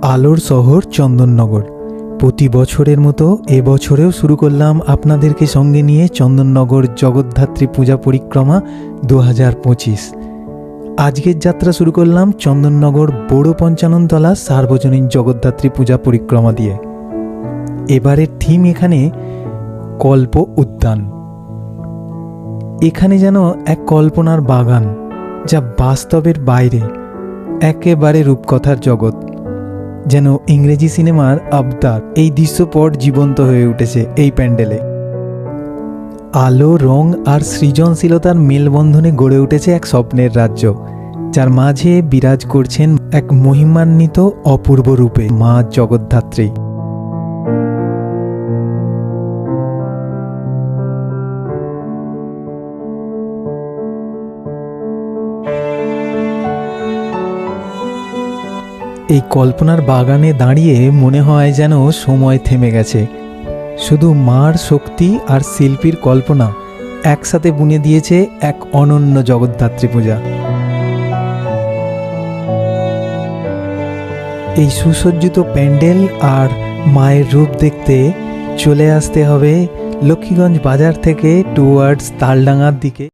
আলোর শহর চন্দননগর। প্রতি বছরের মতো এবছরেও শুরু করলাম আপনাদেরকে সঙ্গে নিয়ে চন্দননগর জগদ্ধাত্রী পূজা পরিক্রমা 2025। আজকের যাত্রা শুরু করলাম চন্দননগর বড় পঞ্চাননতলা সার্বজনীন জগদ্ধাত্রী পূজা পরিক্রমা দিয়ে। এবারের থিম এখানে কল্প উদ্যান। এখানে যেন এক কল্পনার বাগান, যা বাস্তবের বাইরে, একেবারে রূপকথার জগৎ। যেন ইংরেজি সিনেমার আবতার এই দৃশ্যপট জীবন্ত হয়ে উঠেছে এই প্যান্ডেলে। আলো, রং আর সৃজনশীলতার মেলবন্ধনে গড়ে উঠেছে এক স্বপ্নের রাজ্য, যার মাঝে বিরাজ করছেন এক মহিমান্বিত অপূর্ব রূপে মা জগদ্ধাত্রী। এই কল্পনার বাগানে দাঁড়িয়ে মনে হয় যেন সময় থেমে গেছে। শুধু মার শক্তি আর শিল্পীর কল্পনা একসাথে বুনে দিয়েছে এক অনন্য জগদ্ধাত্রী পূজা। এই সুসজ্জিত প্যান্ডেল আর মায়ের রূপ দেখতে চলে আসতে হবে লক্ষ্মীগঞ্জ বাজার থেকে টুয়ার্ডস তালডাঙ্গার দিকে।